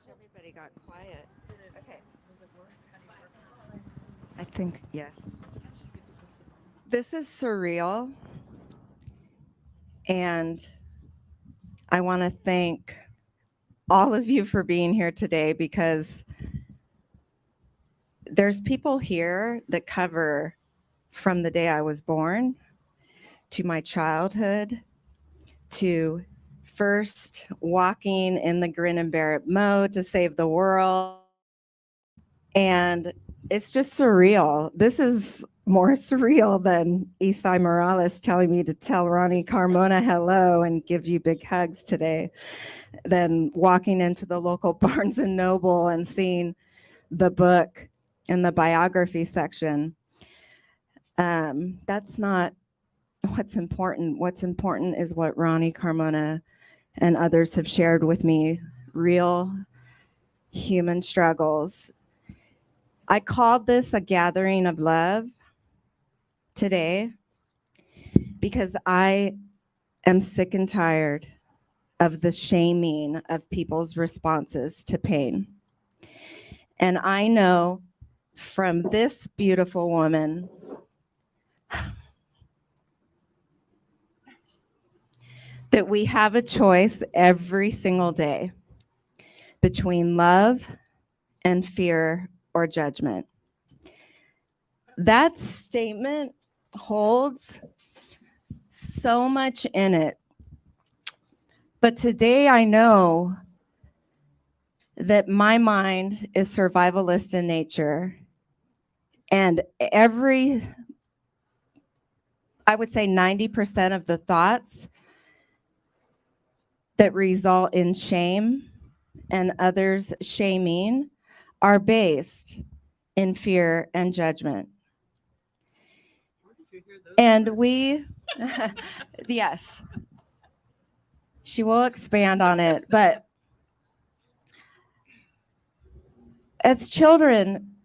Everybody got quiet. Okay. I think, yes. This is surreal. And I want to thank all of you for being here today because there's people here that cover from the day I was born to my childhood to first walking in the grin and bear it mode to save the world. And it's just surreal. This is more surreal than Isai Morales telling me to tell Ronnie Carmona hello and give you big hugs today, than walking into the local Barnes and Noble and seeing the book in the biography section. That's not what's important. What's important is what Ronnie Carmona and others have shared with me, real human struggles. I called this a gathering of love today because I am sick and tired of the shaming of people's responses to pain. And I know from this beautiful woman that we have a choice every single day between love and fear or judgment. That statement holds so much in it. But today I know that my mind is survivalist in nature. And I would say 90% of the thoughts that result in shame and others shaming are based in fear and judgment. And we, yes, she will expand on it. But as children,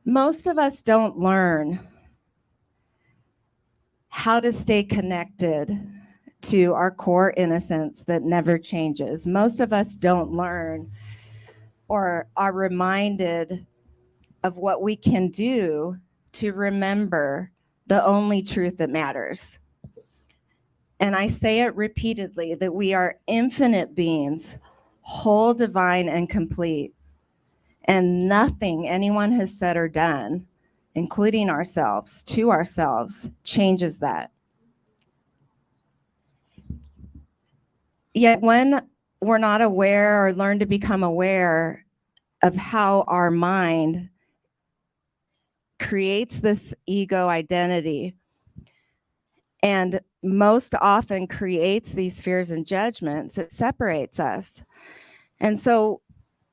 most of us don't learn how to stay connected to our core innocence that never changes. Most of us don't learn or are reminded of what we can do to remember the only truth that matters. And I say it repeatedly that we are infinite beings, whole, divine, and complete. And nothing anyone has said or done, including ourselves, to ourselves, changes that. Yet when we're not aware or learn to become aware of how our mind creates this ego identity and most often creates these fears and judgments, it separates us. And so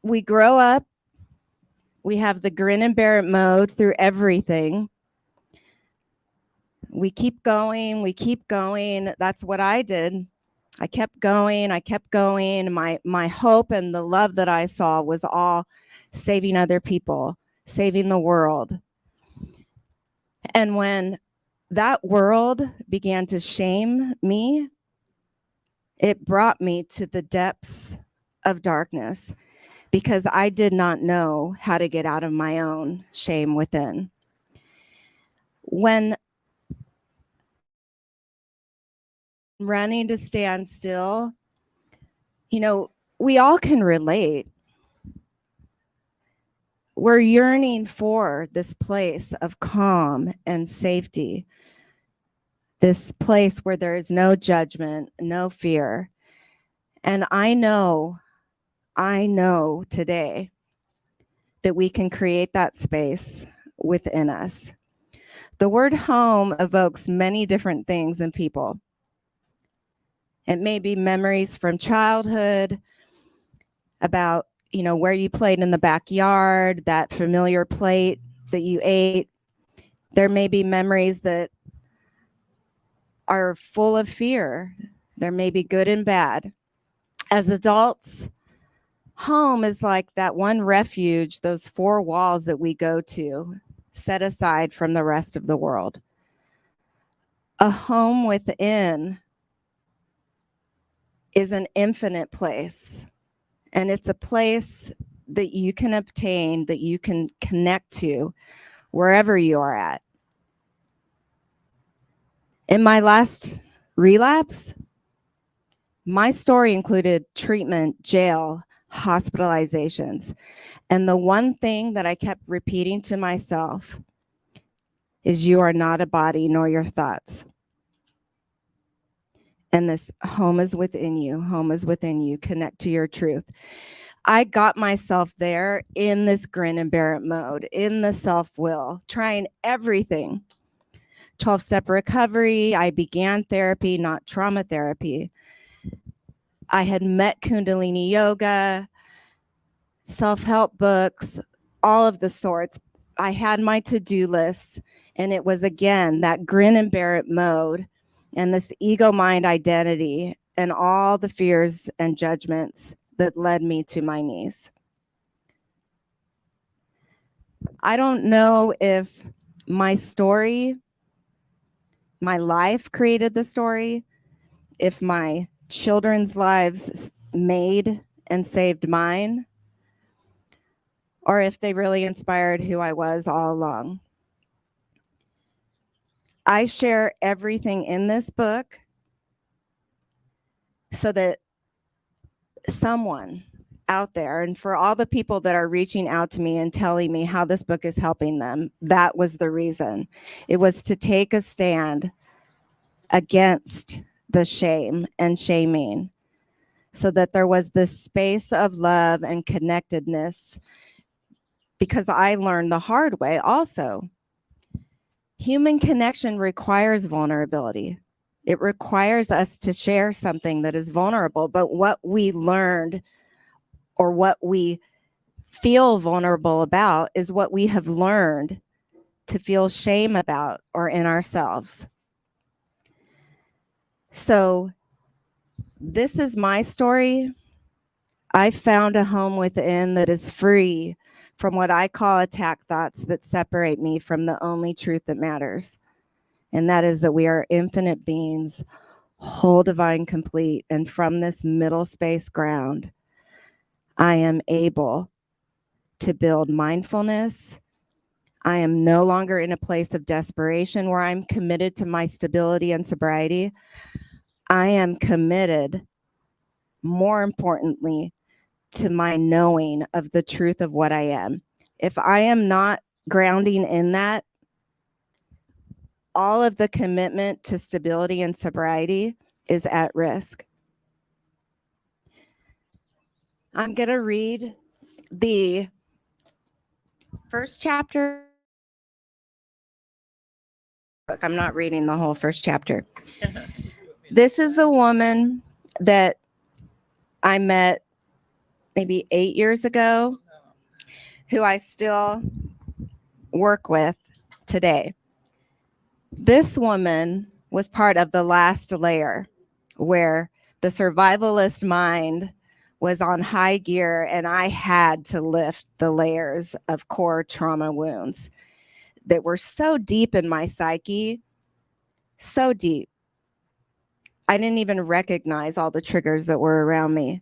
we grow up, we have the grin and bear it mode through everything. We keep going, we keep going. That's what I did. I kept going, I kept going. My hope and the love that I saw was all saving other people, saving the world. And when that world began to shame me, it brought me to the depths of darkness because I did not know how to get out of my own shame within. When running to stand still, we all can relate. We're yearning for this place of calm and safety, this place where there is no judgment, no fear. And I know today that we can create that space within us. The word home evokes many different things in people. It may be memories from childhood about, where you played in the backyard, that familiar plate that you ate. There may be memories that are full of fear. There may be good and bad. As adults, home is like that one refuge, those four walls that we go to, set aside from the rest of the world. A home within is an infinite place. And it's a place that you can obtain, that you can connect to wherever you are at. In my last relapse, my story included treatment, jail, hospitalizations. And the one thing that I kept repeating to myself is, you are not a body nor your thoughts. And this home is within you. Home is within you. Connect to your truth. I got myself there in this grin and bear it mode, in the self-will, trying everything. 12-step recovery. I began therapy, not trauma therapy. I had met Kundalini yoga, self-help books, all of the sorts. I had my to-do lists, and it was, again, that grin and bear it mode and this ego mind identity and all the fears and judgments that led me to my knees. I don't know if my story, my life created the story, if my children's lives made and saved mine, or if they really inspired who I was all along. I share everything in this book so that someone out there, and for all the people that are reaching out to me and telling me how this book is helping them, that was the reason. It was to take a stand against the shame and shaming, so that there was this space of love and connectedness, because I learned the hard way also. Human connection requires vulnerability. It requires us to share something that is vulnerable, but what we learned or what we feel vulnerable about is what we have learned to feel shame about or in ourselves. So this is my story. I found a home within that is free from what I call attack thoughts that separate me from the only truth that matters. And that is that we are infinite beings, whole, divine, complete. And from this middle space ground, I am able to build mindfulness. I am no longer in a place of desperation where I'm committed to my stability and sobriety. I am committed, more importantly, to my knowing of the truth of what I am. If I am not grounding in that, all of the commitment to stability and sobriety is at risk. I'm going to read the first chapter. I'm not reading the whole first chapter. This is the woman that I met maybe 8 years ago, who I still work with today. This woman was part of the last layer, where the survivalist mind was on high gear, and I had to lift the layers of core trauma wounds that were so deep in my psyche, so deep. I didn't even recognize all the triggers that were around me.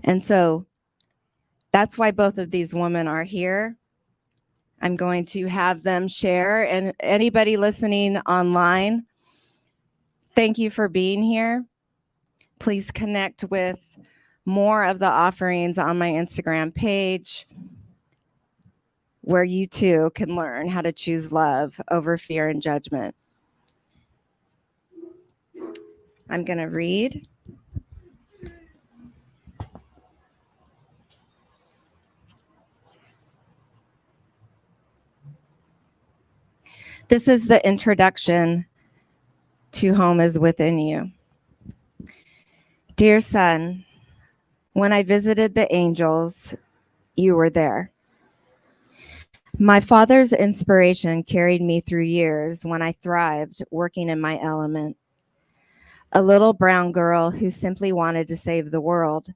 And so that's why both of these women are here. I'm going to have them share. And anybody listening online, thank you for being here. Please connect with more of the offerings on my Instagram page, where you too can learn how to choose love over fear and judgment. I'm going to read. This is the introduction to Home is Within You. Dear son, when I visited the angels, you were there. My father's inspiration carried me through years when I thrived working in my element. A little brown girl who simply wanted to save the world,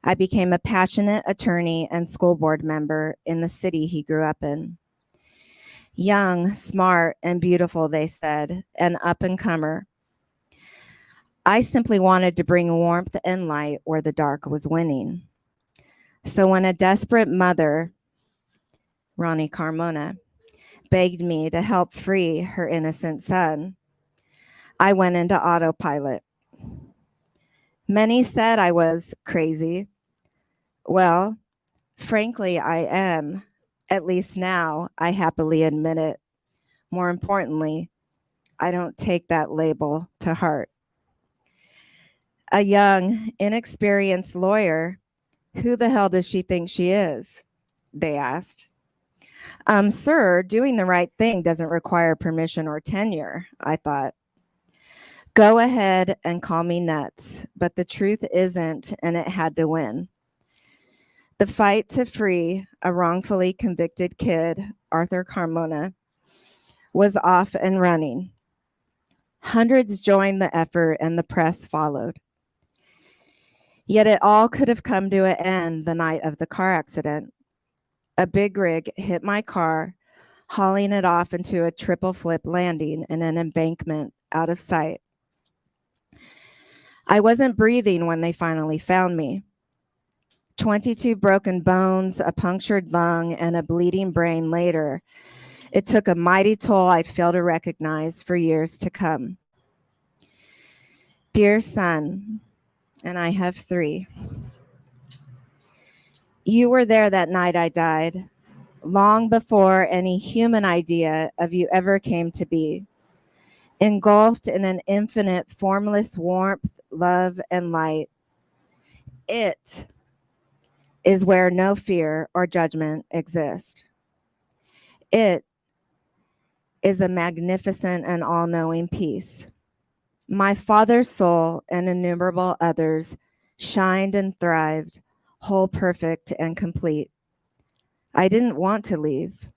I became a passionate attorney and school board member in the city he grew up in. Young, smart, and beautiful, they said, an up-and-comer. I simply wanted to bring warmth and light where the dark was winning. So when a desperate mother, Ronnie Carmona, begged me to help free her innocent son, I went into autopilot. Many said I was crazy. Well, frankly, I am. At least now, I happily admit it. More importantly, I don't take that label to heart. A young, inexperienced lawyer, who the hell does she think she is? They asked. Sir, doing the right thing doesn't require permission or tenure, I thought. Go ahead and call me nuts, but the truth isn't, and it had to win. The fight to free a wrongfully convicted kid, Arthur Carmona, was off and running. Hundreds joined the effort and the press followed. Yet it all could have come to an end the night of the car accident. A big rig hit my car, hauling it off into a triple flip landing in an embankment out of sight. I wasn't breathing when they finally found me. 22 broken bones, a punctured lung, and a bleeding brain later, it took a mighty toll I'd fail to recognize for years to come. Dear son, and I have 3, you were there that night I died, long before any human idea of you ever came to be, engulfed in an infinite, formless warmth, love, and light. It is where no fear or judgment exist. It is a magnificent and all-knowing peace. My father's soul and innumerable others shined and thrived, whole, perfect, and complete. I didn't want to leave.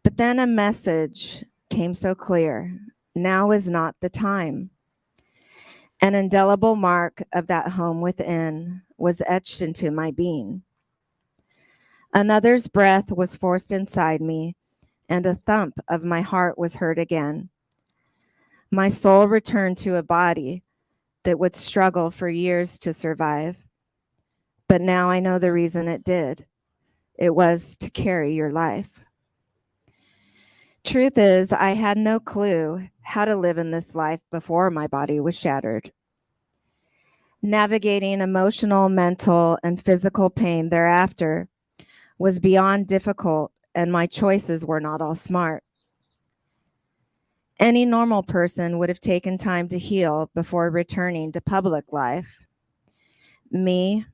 But then a message came so clear. Now is not the time. An indelible mark of that home within was etched into my being. Another's breath was forced inside me, and a thump of my heart was heard again. My soul returned to a body that would struggle for years to survive. But now I know the reason it did. It was to carry your life. Truth is, I had no clue how to live in this life before my body was shattered. Navigating emotional, mental, and physical pain thereafter was beyond difficult, and my choices were not all smart. Any normal person would have taken time to heal before returning to public life. Me,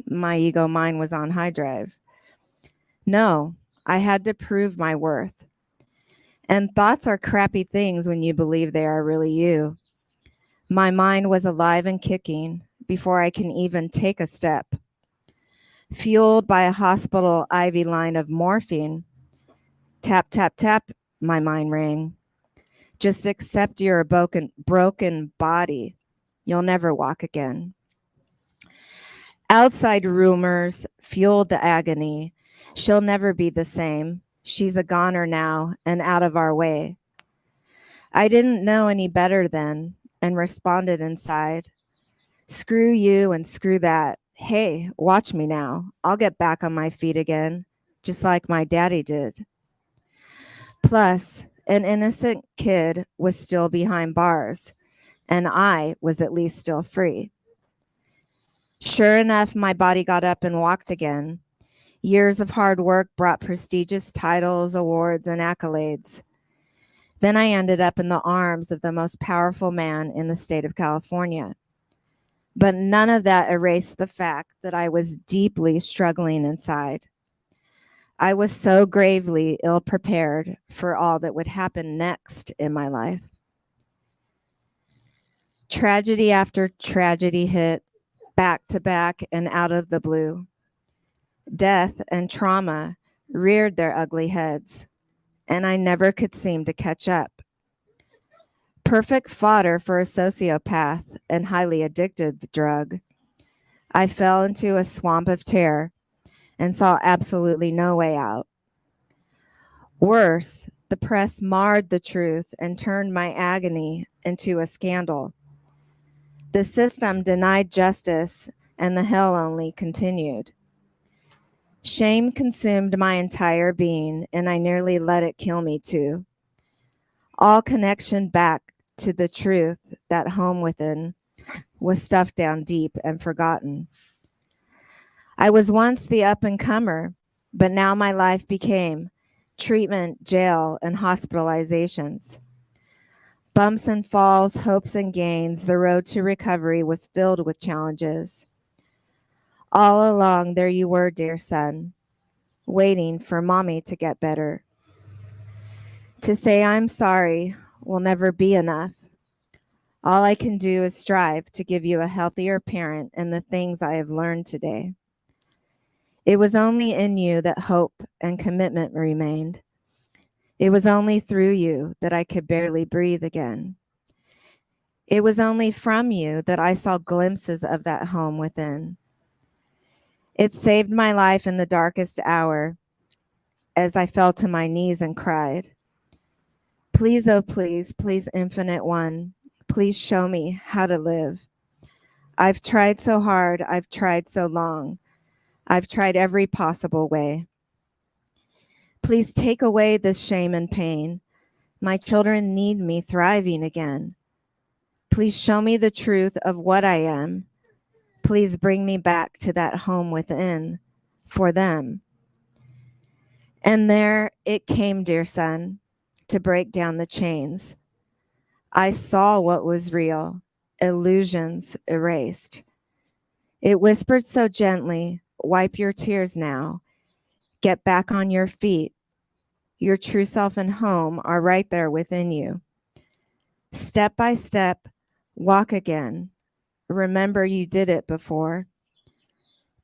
my ego mind was on high drive. No, I had to prove my worth. And thoughts are crappy things when you believe they are really you. My mind was alive and kicking before I can even take a step. Fueled by a hospital IV line of morphine, tap, tap, tap, my mind rang. Just accept you're a broken body. You'll never walk again. Outside rumors fueled the agony. She'll never be the same. She's a goner now and out of our way. I didn't know any better then and responded inside. Screw you and screw that. Hey, watch me now. I'll get back on my feet again, just like my daddy did. Plus, an innocent kid was still behind bars, and I was at least still free. Sure enough, my body got up and walked again. Years of hard work brought prestigious titles, awards, and accolades. Then I ended up in the arms of the most powerful man in the state of California. But none of that erased the fact that I was deeply struggling inside. I was so gravely ill-prepared for all that would happen next in my life. Tragedy after tragedy hit, back to back and out of the blue. Death and trauma reared their ugly heads, and I never could seem to catch up. Perfect fodder for a sociopath and highly addictive drug. I fell into a swamp of terror and saw absolutely no way out. Worse, the press marred the truth and turned my agony into a scandal. The system denied justice and the hell only continued. Shame consumed my entire being, and I nearly let it kill me too. All connection back to the truth, that home within, was stuffed down deep and forgotten. I was once the up-and-comer, but now my life became treatment, jail, and hospitalizations. Bumps and falls, hopes and gains, the road to recovery was filled with challenges. All along, there you were, dear son, waiting for mommy to get better. To say I'm sorry will never be enough. All I can do is strive to give you a healthier parent and the things I have learned today. It was only in you that hope and commitment remained. It was only through you that I could barely breathe again. It was only from you that I saw glimpses of that home within. It saved my life in the darkest hour as I fell to my knees and cried. Please, oh please, please, Infinite One, please show me how to live. I've tried so hard, I've tried so long. I've tried every possible way. Please take away this shame and pain. My children need me thriving again. Please show me the truth of what I am. Please bring me back to that home within for them. And there it came, dear son, to break down the chains. I saw what was real, illusions erased. It whispered so gently, wipe your tears now. Get back on your feet. Your true self and home are right there within you. Step by step, walk again. Remember you did it before.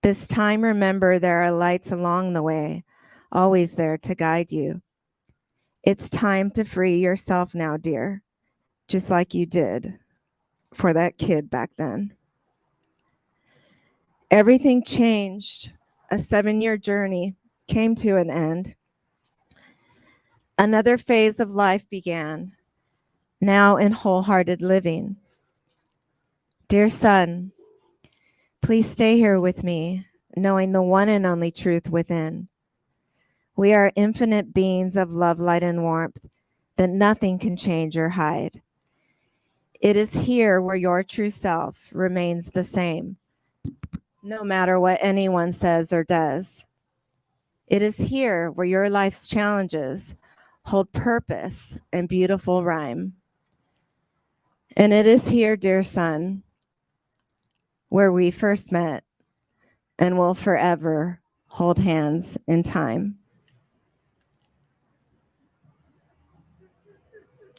This time, remember there are lights along the way, always there to guide you. It's time to free yourself now, dear, just like you did for that kid back then. Everything changed. A 7-year journey came to an end. Another phase of life began, now in wholehearted living. Dear son, please stay here with me, knowing the one and only truth within. We are infinite beings of love, light, and warmth that nothing can change or hide. It is here where your true self remains the same, no matter what anyone says or does. It is here where your life's challenges hold purpose and beautiful rhyme. And it is here, dear son, where we first met and will forever hold hands in time.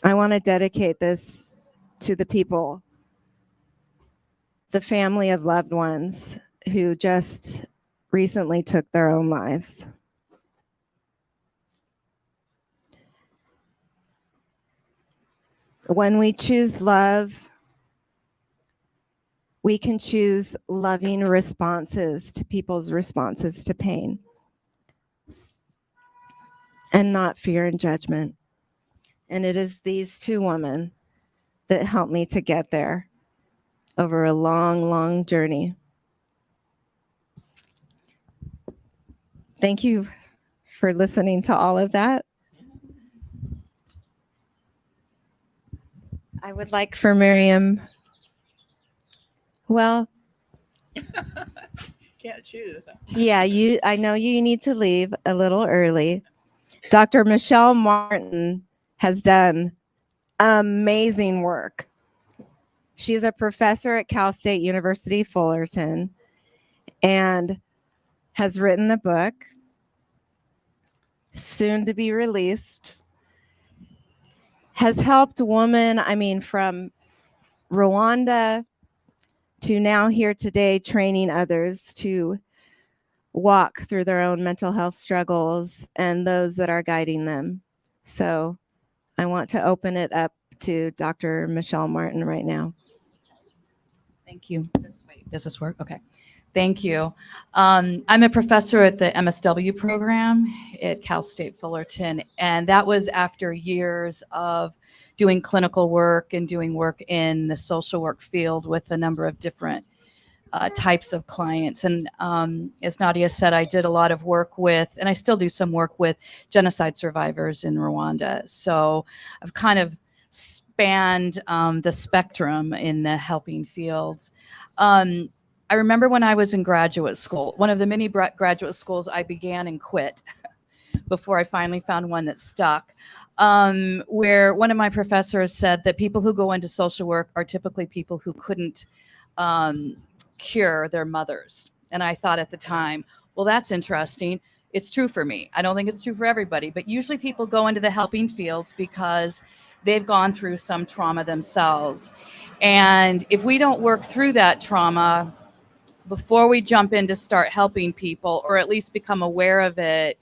I want to dedicate this to the people, the family of loved ones who just recently took their own lives. When we choose love, we can choose loving responses to people's responses to pain and not fear and judgment. And it is these two women that helped me to get there over a long, long journey. Thank you for listening to all of that. I would like for Miriam, well, Can't choose. yeah, I know you need to leave a little early. Dr. Michelle Martin has done amazing work. She's a professor at Cal State University, Fullerton, and has written a book, soon to be released, has helped women, from Rwanda to now here today, training others to walk through their own mental health struggles and those that are guiding them. So I want to open it up to Dr. Michelle Martin right now. Thank you. Just wait, does this work? Okay. Thank you. I'm a professor at the MSW program at Cal State Fullerton, and that was after years of doing clinical work and doing work in the social work field with a number of different types of clients. And as Nadia said, I did a lot of work with, and I still do some work with genocide survivors in Rwanda. So I've kind of spanned the spectrum in the helping fields. I remember when I was in graduate school, one of the many graduate schools I began and quit before I finally found one that stuck, where one of my professors said that people who go into social work are typically people who couldn't cure their mothers. And I thought at the time, well, that's interesting. It's true for me. I don't think it's true for everybody, but usually people go into the helping fields because they've gone through some trauma themselves. And if we don't work through that trauma before we jump in to start helping people, or at least become aware of it,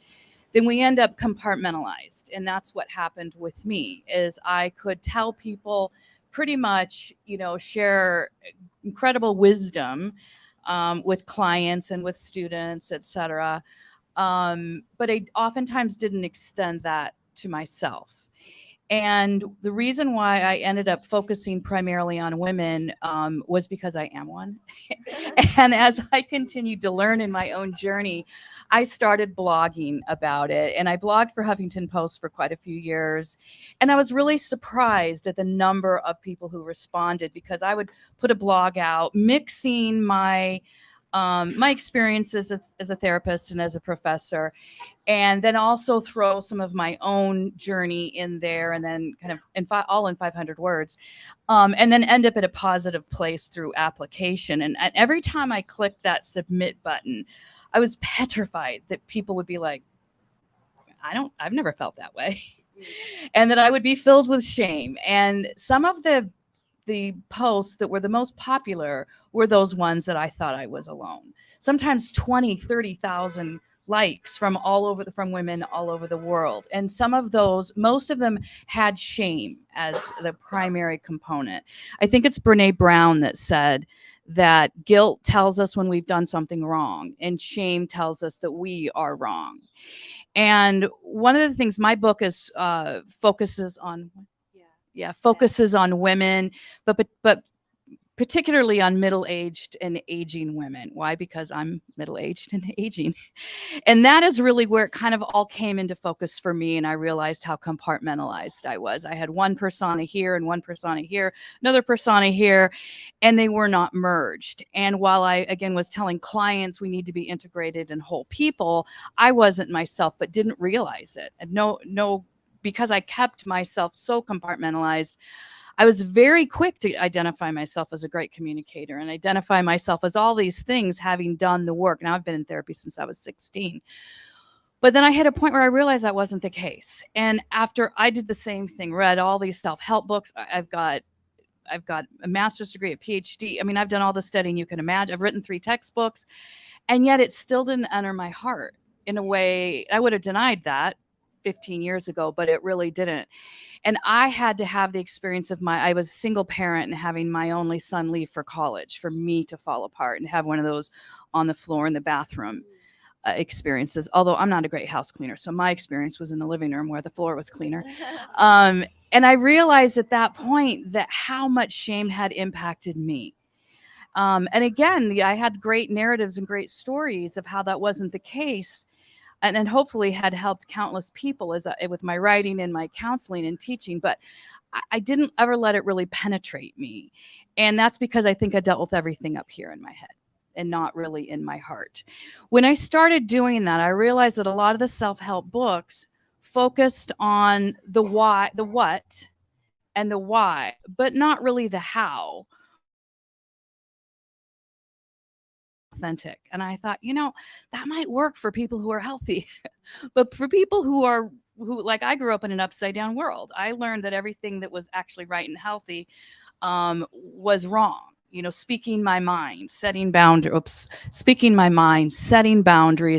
then we end up compartmentalized. And that's what happened with me, is I could tell people pretty much, share incredible wisdom with clients and with students, etc. But I oftentimes didn't extend that to myself. And the reason why I ended up focusing primarily on women was because I am one. And as I continued to learn in my own journey, I started blogging about it. And I blogged for Huffington Post for quite a few years. And I was really surprised at the number of people who responded, because I would put a blog out mixing my experiences as a therapist and as a professor, and then also throw some of my own journey in there, and then kind of all in 500 words, and then end up at a positive place through application. And every time I clicked that submit button, I was petrified that people would be like, I've never felt that way. And that I would be filled with shame. And some of the posts that were the most popular were those ones that I thought I was alone. Sometimes 20, 30,000 likes from women all over the world. And some of those, most of them had shame as the primary component. I think it's Brene Brown that said that guilt tells us when we've done something wrong, and shame tells us that we are wrong. And one of the things my book is focuses on women, but particularly on middle-aged and aging women. Why? Because I'm middle-aged and aging. And that is really where it kind of all came into focus for me. And I realized how compartmentalized I was. I had one persona here and one persona here, another persona here, and they were not merged. And while I, again, was telling clients we need to be integrated and whole people, I wasn't myself, but didn't realize it. And because I kept myself so compartmentalized, I was very quick to identify myself as a great communicator and identify myself as all these things, having done the work. Now, I've been in therapy since I was 16. But then I hit a point where I realized that wasn't the case. And after I did the same thing, read all these self-help books, I've got a master's degree, a PhD. I mean, I've done all the studying you can imagine. I've written 3 textbooks, and yet it still didn't enter my heart in a way. I would have denied that 15 years ago, but it really didn't. And I had to have the experience of I was a single parent and having my only son leave for college for me to fall apart and have one of those on the floor in the bathroom experiences. Although I'm not a great house cleaner, so my experience was in the living room where the floor was cleaner. And I realized at that point that how much shame had impacted me. And again, I had great narratives and great stories of how that wasn't the case. And hopefully had helped countless people with my writing and my counseling and teaching, but I didn't ever let it really penetrate me. And that's because I think I dealt with everything up here in my head and not really in my heart. When I started doing that, I realized that a lot of the self-help books focused on the why, the what, and the why, but not really the how. Authentic. And I thought, that might work for people who are healthy, but for people who like, I grew up in an upside down world. I learned that everything that was actually right and healthy was wrong. Speaking my mind, setting boundaries,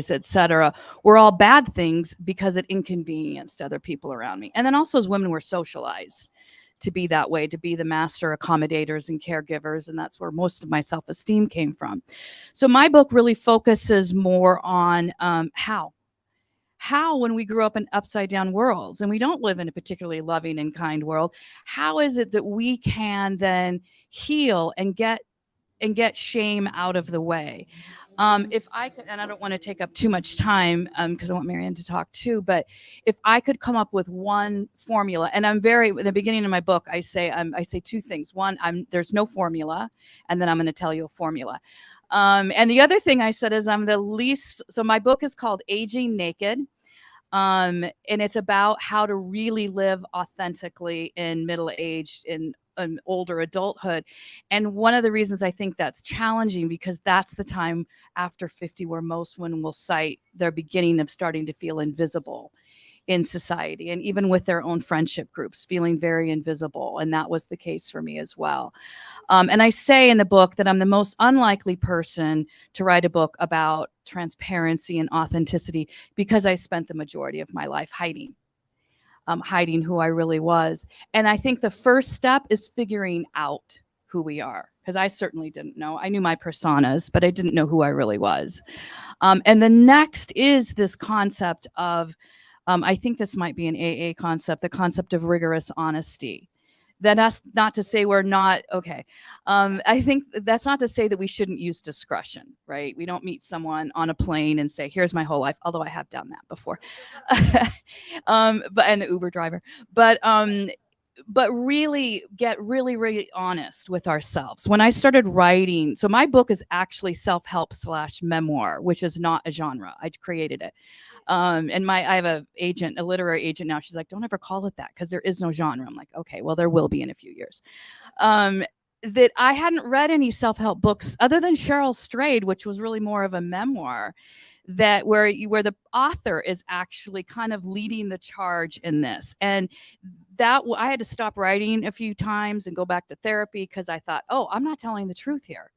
etc., were all bad things because it inconvenienced other people around me. And then also, as women, we're socialized to be that way, to be the master accommodators and caregivers. And that's where most of my self-esteem came from. So my book really focuses more on how, when we grew up in upside down worlds and we don't live in a particularly loving and kind world, how is it that we can then heal and get and get shame out of the way. If I could, and I don't want to take up too much time because I want Marianne to talk too, but if I could come up with one formula, and I'm very, in the beginning of my book, I say two things. One, there's no formula, and then I'm going to tell you a formula. And the other thing I said is I'm the least, so my book is called Aging Naked. And it's about how to really live authentically in middle age, in older adulthood. And one of the reasons I think that's challenging, because that's the time after 50 where most women will cite their beginning of starting to feel invisible in society, and even with their own friendship groups, feeling very invisible. And that was the case for me as well. And I say in the book that I'm the most unlikely person to write a book about transparency and authenticity, because I spent the majority of my life hiding who I really was. And I think the first step is figuring out who we are, because I certainly didn't know. I knew my personas, but I didn't know who I really was. And the next is this concept of, I think this might be an AA concept, the concept of rigorous honesty. That's not to say we're not, okay. I think that's not to say that we shouldn't use discretion, right? We don't meet someone on a plane and say, here's my whole life, although I have done that before. And the Uber driver. But really get really honest with ourselves. When I started writing, so my book is actually self-help / memoir, which is not a genre. I created it. And I have a literary agent now. She's like, don't ever call it that, because there is no genre. I'm like, okay, well, there will be in a few years. That I hadn't read any self-help books other than Cheryl Strayed, which was really more of a memoir, that where the author is actually kind of leading the charge in this. And that I had to stop writing a few times and go back to therapy, because I thought, oh, I'm not telling the truth here.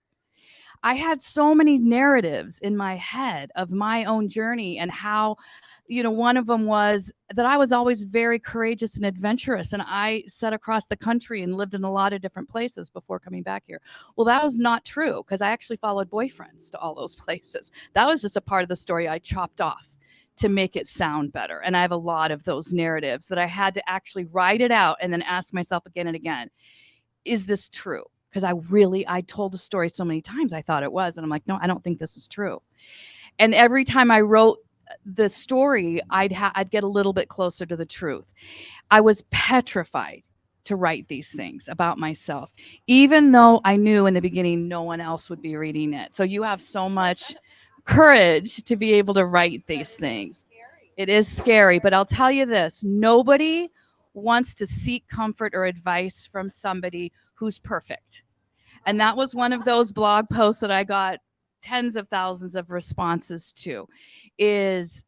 I had so many narratives in my head of my own journey, and how, one of them was that I was always very courageous and adventurous, and I set across the country and lived in a lot of different places before coming back here. Well, that was not true, because I actually followed boyfriends to all those places. That was just a part of the story I chopped off to make it sound better. And I have a lot of those narratives that I had to actually write it out and then ask myself again and again, is this true? Because I told the story so many times I thought it was, and I'm like, no, I don't think this is true. And every time I wrote the story, I'd get a little bit closer to the truth. I was petrified to write these things about myself, even though I knew in the beginning no one else would be reading it. So you have so much courage to be able to write these things. It is scary, but I'll tell you this, nobody wants to seek comfort or advice from somebody who's perfect. And that was one of those blog posts that I got tens of thousands of responses to, is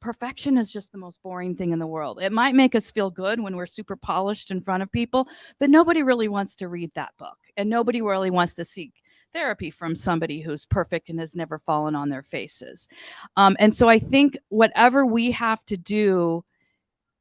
perfection is just the most boring thing in the world. It might make us feel good when we're super polished in front of people, but nobody really wants to read that book. And nobody really wants to seek therapy from somebody who's perfect and has never fallen on their faces. And so I think whatever we have to do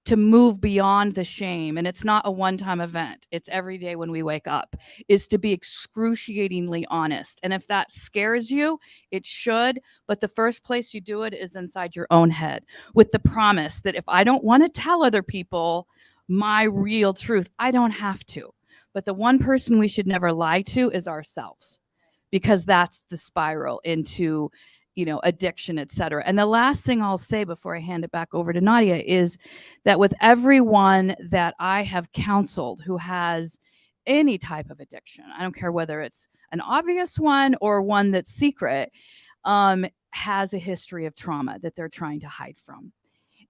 to move beyond the shame, and it's not a one-time event, it's every day when we wake up, is to be excruciatingly honest. And if that scares you, it should, but the first place you do it is inside your own head, with the promise that if I don't want to tell other people my real truth, I don't have to. But the one person we should never lie to is ourselves, because that's the spiral into addiction, etc. And the last thing I'll say before I hand it back over to Nadia is that with everyone that I have counseled who has any type of addiction, I don't care whether it's an obvious one or one that's secret, has a history of trauma that they're trying to hide from.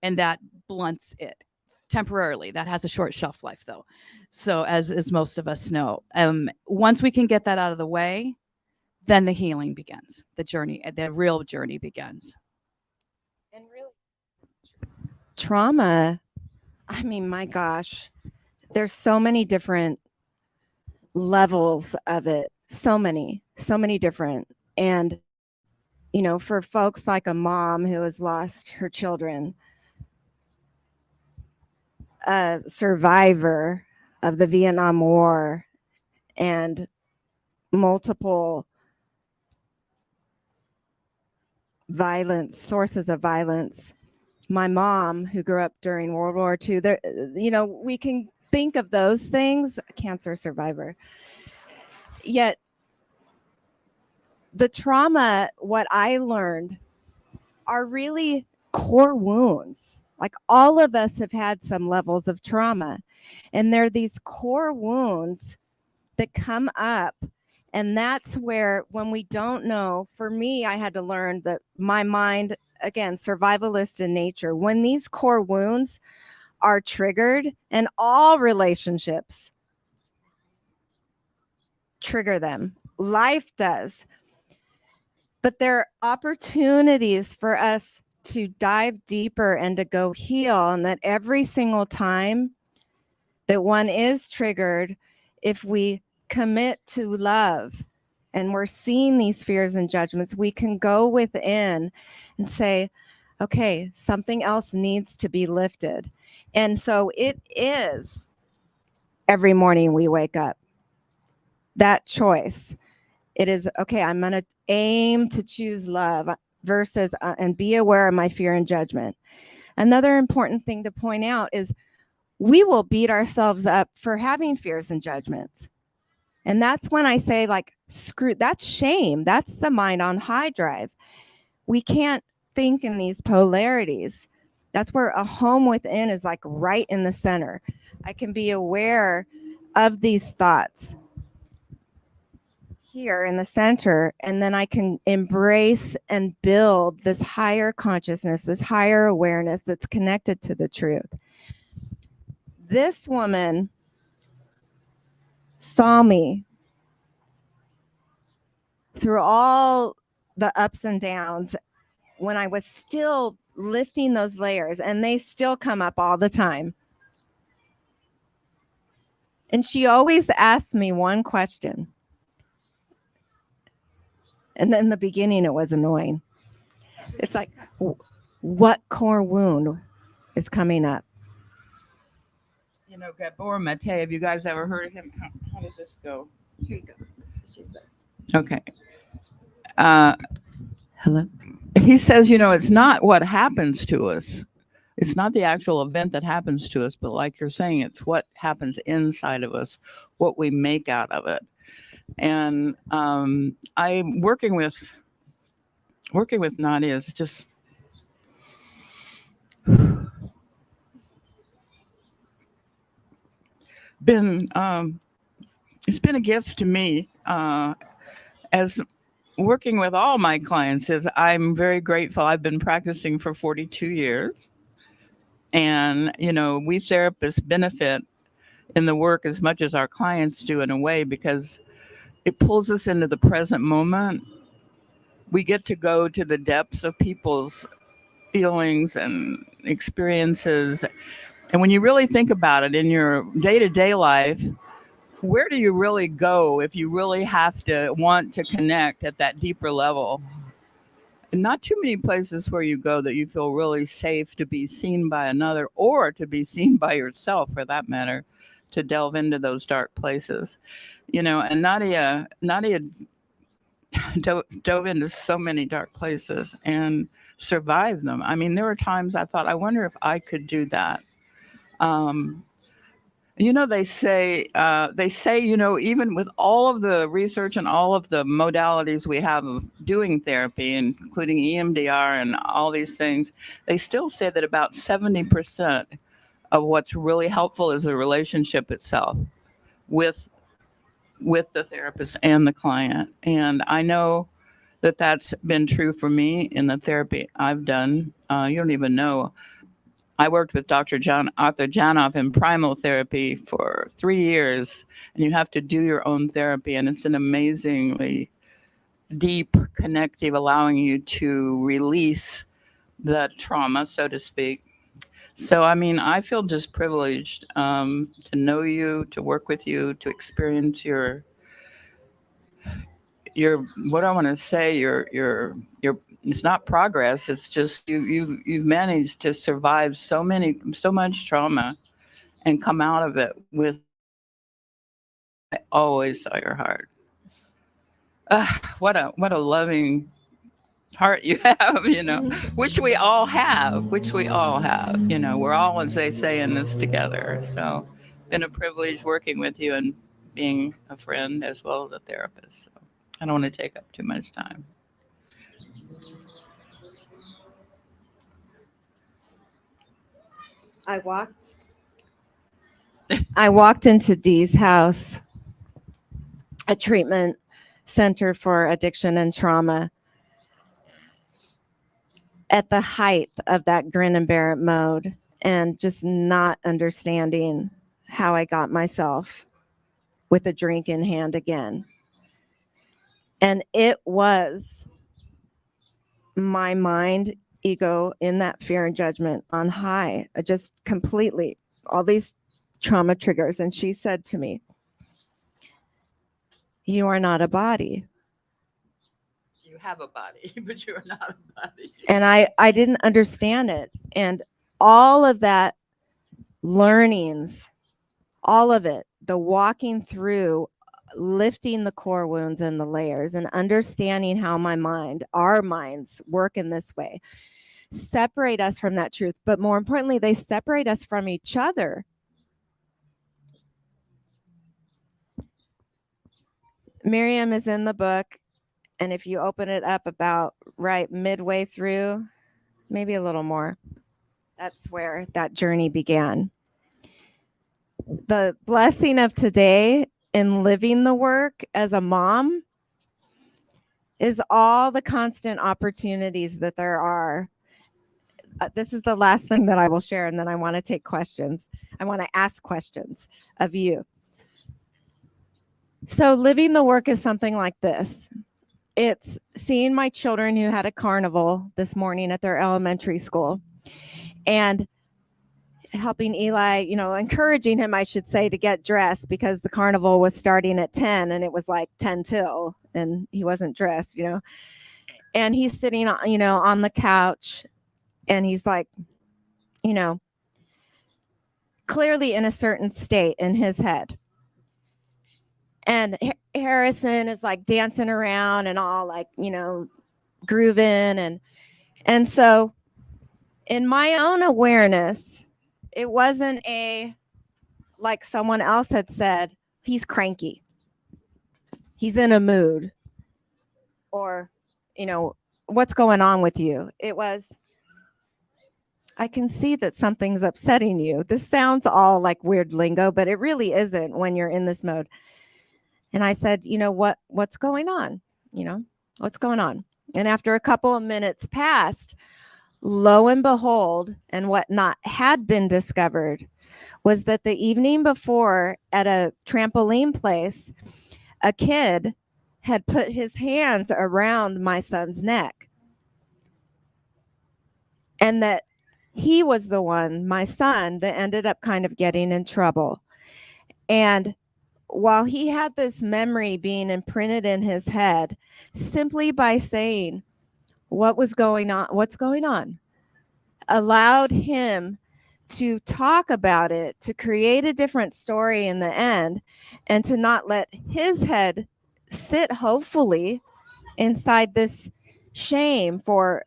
And that blunts it temporarily. That has a short shelf life, though. So as most of us know, once we can get that out of the way, then the healing begins. The real journey begins. And really, trauma, I mean, my gosh, there's so many different levels of it. So many different. And, for folks like a mom who has lost her children, a survivor of the Vietnam War, and multiple sources of violence. My mom, who grew up during World War II, we can think of those things, cancer survivor. Yet the trauma, what I learned, are really core wounds. Like all of us have had some levels of trauma, and they're these core wounds that come up. And that's where, when we don't know, for me, I had to learn that my mind, again, survivalist in nature, when these core wounds are triggered, and all relationships trigger them, life does. But there are opportunities for us to dive deeper and to go heal. And that every single time that one is triggered, if we commit to love and we're seeing these fears and judgments, we can go within and say, okay, something else needs to be lifted. And so it is every morning we wake up, that choice. It is, okay, I'm going to aim to choose love versus, and be aware of my fear and judgment. Another important thing to point out is we will beat ourselves up for having fears and judgments. And that's when I say, like, screw, that's shame. That's the mind on high drive. We can't think in these polarities. That's where a home within is, like, right in the center. I can be aware of these thoughts here in the center, and then I can embrace and build this higher consciousness, this higher awareness that's connected to the truth. This woman saw me through all the ups and downs when I was still lifting those layers, and they still come up all the time. And she always asked me one question. And in the beginning, it was annoying. It's like, what core wound is coming up? You know, Gabor Mate, have you guys ever heard of him? How does this go? Here you go. It's just this. Okay. Hello? He says, you know, it's not what happens to us. It's not the actual event that happens to us, but like you're saying, it's what happens inside of us, what we make out of it. And I'm working with Nadia is just been it's been a gift to me, as working with all my clients. Is I'm very grateful. I've been practicing for 42 years, and you know, we therapists benefit in the work as much as our clients do, in a way, because it pulls us into the present moment. We get to go to the depths of people's feelings and experiences. And when you really think about it in your day-to-day life, where do you really go if you really have to want to connect at that deeper level? And not too many places where you go that you feel really safe to be seen by another, or to be seen by yourself, for that matter, to delve into those dark places. You know, and Nadia dove into so many dark places and survived them. I mean, there were times I thought, I wonder if I could do that. Um, you know, they say, you know, even with all of the research and all of the modalities we have of doing therapy, including EMDR and all these things, they still say that about 70% of what's really helpful is the relationship itself with the therapist and the client. And I know that that's been true for me in the therapy I've done. You don't even know. I worked with Dr. John Arthur Janoff in primal therapy for 3 years, and you have to do your own therapy, and it's an amazingly deep, connective, allowing you to release the trauma, so to speak. So, I mean, I feel just privileged to know you, to work with you, to experience your what I want to say, your it's not progress, it's just you've managed to survive so much trauma and come out of it with, I always saw your heart. What a loving heart you have, you know, which we all have, you know, we're all, as they say, in this together. So been a privilege working with you and being a friend as well as a therapist. So. I don't want to take up too much time. I walked into Dee's house, a treatment center for addiction and trauma, at the height of that grin and bear it mode, and just not understanding how I got myself with a drink in hand again. And it was my mind, ego in that fear and judgment on high, just completely, all these trauma triggers. And she said to me, "You are not a body." You have a body, but you're not a body. And I didn't understand it. And all of that learnings, all of it, the walking through, lifting the core wounds and the layers and understanding how my mind, our minds work in this way, separate us from that truth. But more importantly, they separate us from each other. Miriam is in the book. And if you open it up about right midway through, maybe a little more, that's where that journey began. The blessing of today in living the work as a mom is all the constant opportunities that there are. This is the last thing that I will share, and then I want to take questions. I want to ask questions of you. So living the work is something like this. It's seeing my children who had a carnival this morning at their elementary school and helping Eli, encouraging him, I should say, to get dressed because the carnival was starting at 10 and it was like 10 till and he wasn't dressed, and he's sitting, on the couch and he's like, clearly in a certain state in his head. And Harrison is like dancing around and all like, grooving. And so in my own awareness, it wasn't like someone else had said, he's cranky, he's in a mood, or, what's going on with you? It was, I can see that something's upsetting you. This sounds all like weird lingo, but it really isn't when you're in this mode. And I said, what's going on? What's going on? And after a couple of minutes passed, lo and behold, and what not had been discovered was that the evening before at a trampoline place, a kid had put his hands around my son's neck. And that he was the one, my son, that ended up kind of getting in trouble. And while he had this memory being imprinted in his head, simply by saying, what's going on, allowed him to talk about it, to create a different story in the end, and to not let his head sit, hopefully, inside this shame for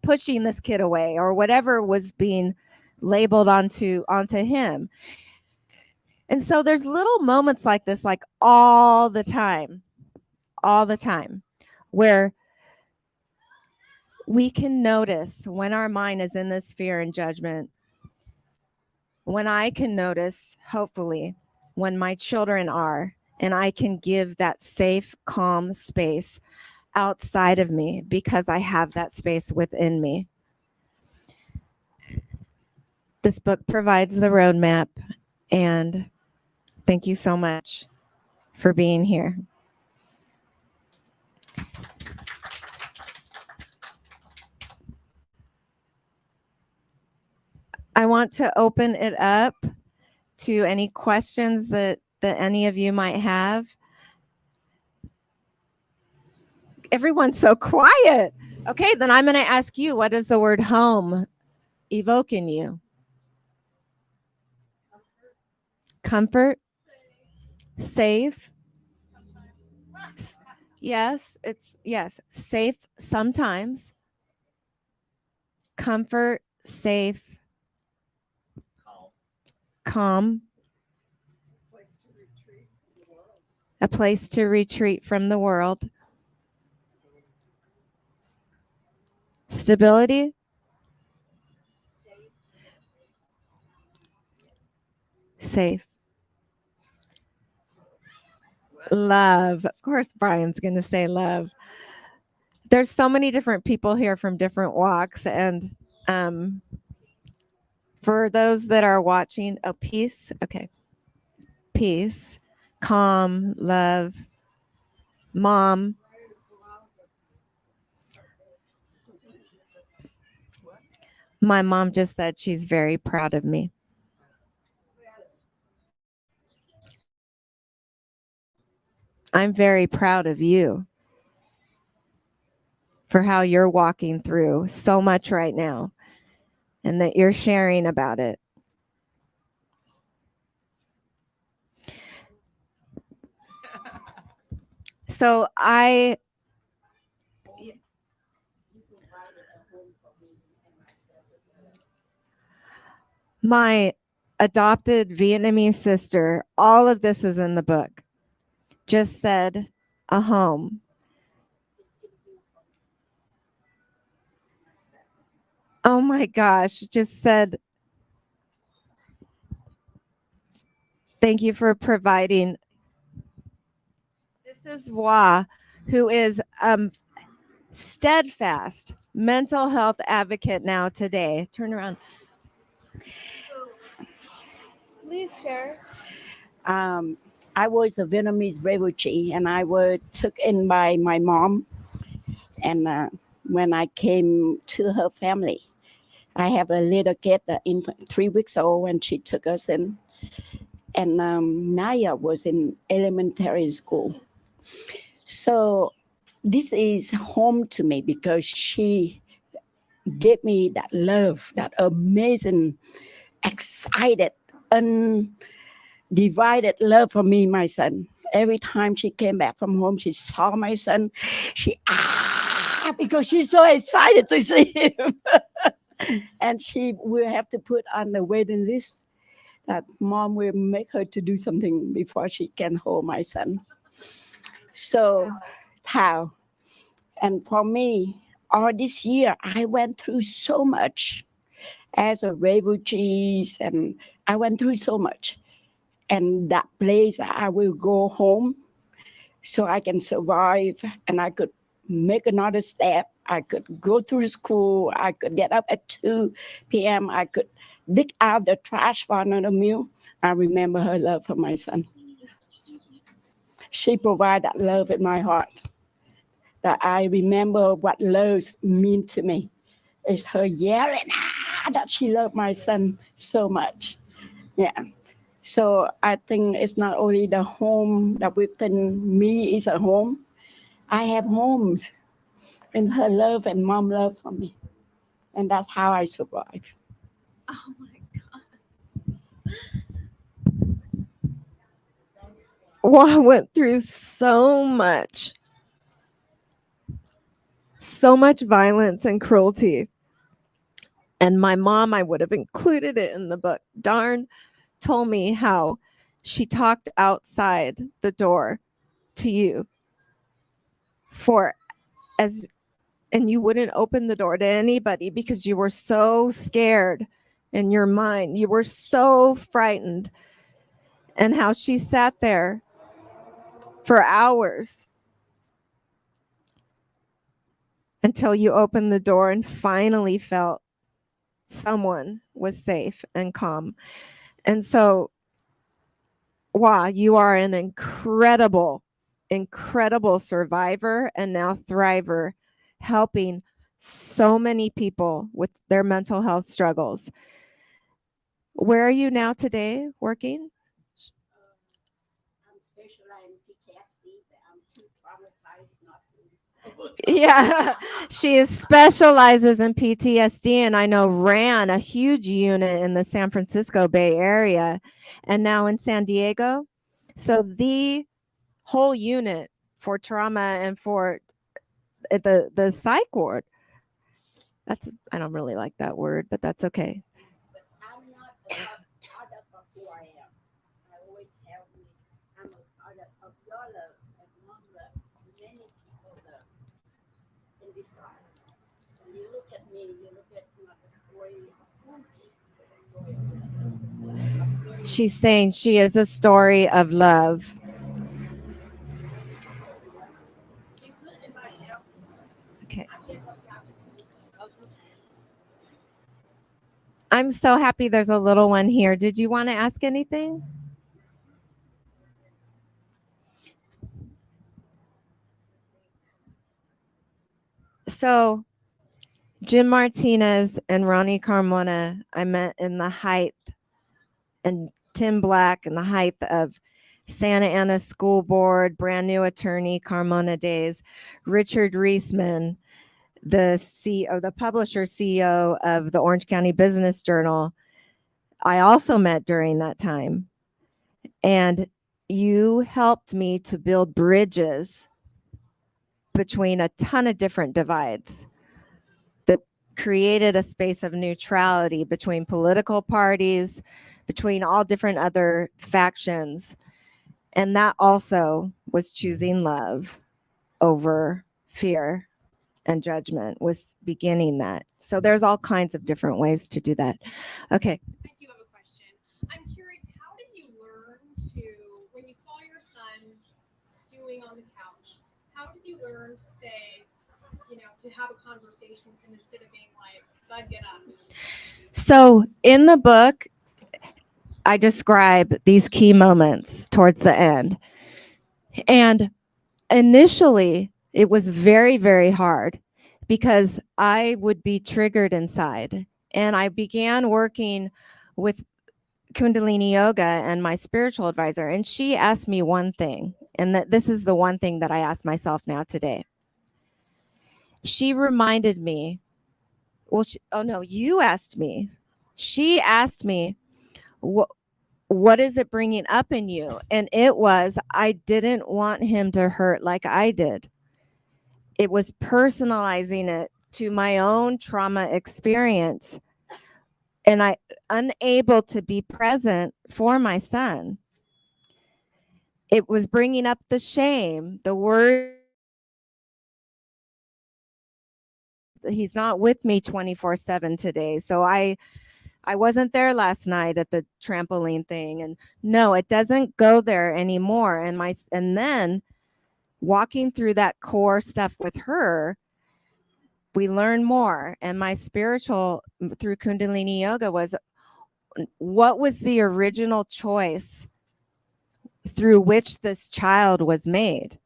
pushing this kid away or whatever was being labeled onto him. And so there's little moments like this, like all the time, where we can notice when our mind is in this fear and judgment, when I can notice, hopefully, when my children are, and I can give that safe, calm space outside of me because I have that space within me. This book provides the roadmap, and thank you so much for being here. I want to open it up to any questions that any of you might have. Everyone's so quiet. Okay, then I'm going to ask you, what does the word home evoke in you? Comfort, safe. Yes, safe sometimes. Comfort, safe, calm. A place to retreat from the world. Stability, safe, love. Of course, Brian's going to say love. There's so many different people here from different walks. And for those that are watching, oh, peace. Okay. Peace, calm, love, mom. My mom just said she's very proud of me. I'm very proud of you for how you're walking through so much right now and that you're sharing about it. So my adopted Vietnamese sister, all of this is in the book, just said a home. Oh my gosh, just said, thank you for providing. This is Wa, who is steadfast mental health advocate now today. Turn around. Please share. I was a Vietnamese refugee, and I was took in by my mom. And when I came to her family, I have a little kid, infant, 3 weeks old, and she took us in. And Nadia was in elementary school. So this is home to me because she gave me that love, that amazing, excited, undivided love for me, my son. Every time she came back from home, she saw my son. She because she's so excited to see him, and she will have to put on the waiting list that mom will make her to do something before she can hold my son. So, how? And for me, all this year, I went through so much as a refugee, and I went through so much. And that place, I will go home so I can survive and I could make another step. I could go through school. I could get up at 2 p.m. I could dig out the trash for another meal. I remember her love for my son. She provided that love in my heart. That I remember what love means to me. It's her yelling that she loved my son so much. Yeah. So I think it's not only the home that within me is a home. I have homes in her love and mom love for me. And that's how I survive. Oh my Well, I went through so much violence and cruelty. And my mom, I would have included it in the book, darn, told me how she talked outside the door to you for as, and you wouldn't open the door to anybody because you were so scared in your mind. You were so frightened. And how she sat there for hours until you opened the door and finally felt someone was safe and calm. And so, wow, you are an incredible survivor and now thriver, helping so many people with their mental health struggles. Where are you now today working? I'm specialized in PTSD, but I'm too traumatized not to. Yeah, she specializes in PTSD, and I know ran a huge unit in the San Francisco Bay Area and now in San Diego. So the whole unit for trauma and for the psych ward. That's, I don't really like that word, but that's okay. But I'm not a product of who I am. I always tell me I'm a product of your love and mom love, many people love in this life. You look at me, you look at not the story of beauty, but the story of love. A very She's saying she is a story of love. include anybody else. Okay. I'm here podcasting. I'm so happy there's a little one here. Did you want to ask anything? So, Jim Martinez and Ronnie Carmona, I met in the height, and Tim Black in the height of Santa Ana School Board, brand new attorney, Carmona days. Richard Reisman, the CEO, the publisher CEO of the Orange County Business Journal, I also met during that time. And you helped me to build bridges between a ton of different divides that created a space of neutrality between political parties, between all different other factions. And that also was choosing love over fear and judgment, was beginning that. So there's all kinds of different ways to do that. Okay. I do have a question. I'm curious, how did you learn to, when you saw your son stewing on the couch, how did you learn to say, to have a conversation with him instead of being like, bud, get up? So in the book, I describe these key moments towards the end. And initially, it was very, very hard because I would be triggered inside. And I began working with Kundalini Yoga and my spiritual advisor. And she asked me one thing, and that this is the one thing that I ask myself now today. She reminded me, you asked me. She asked me, what is it bringing up in you? And it was, I didn't want him to hurt like I did. It was personalizing it to my own trauma experience. And I unable to be present for my son. It was bringing up the shame, the word. He's not with me 24/7 today. So I wasn't there last night at the trampoline thing. And no, it doesn't go there anymore. And then walking through that core stuff with her, we learn more. And my spiritual through Kundalini Yoga was, what was the original choice through which this child was made?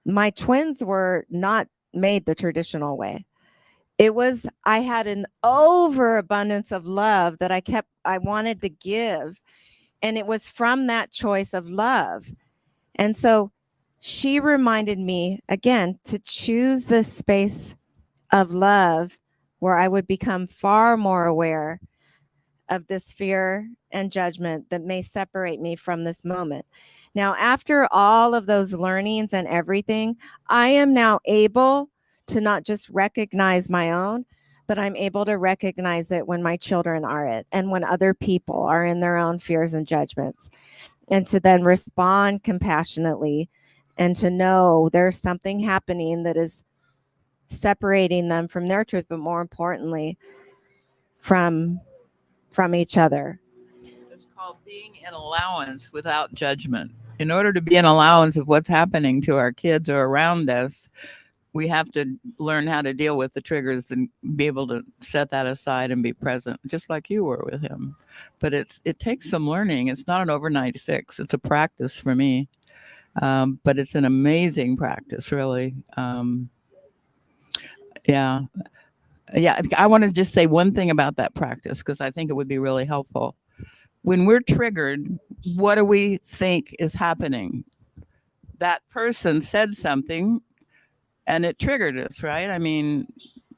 My twins were not made the traditional way. It was, I had an overabundance of love that I wanted to give. And it was from that choice of love. And so she reminded me again to choose this space of love where I would become far more aware of this fear and judgment that may separate me from this moment. Now, after all of those learnings and everything, I am now able to not just recognize my own, but I'm able to recognize it when my children are it and when other people are in their own fears and judgments, and to then respond compassionately and to know there's something happening that is separating them from their truth, but more importantly, from each other. It's called being in allowance without judgment. In order to be an allowance of what's happening to our kids or around us, we have to learn how to deal with the triggers and be able to set that aside and be present, just like you were with him. But it takes some learning. It's not an overnight fix. It's a practice for me. But it's an amazing practice, really. Yeah. I want to just say one thing about that practice because I think it would be really helpful. When we're triggered, what do we think is happening? That person said something and it triggered us, right? I mean,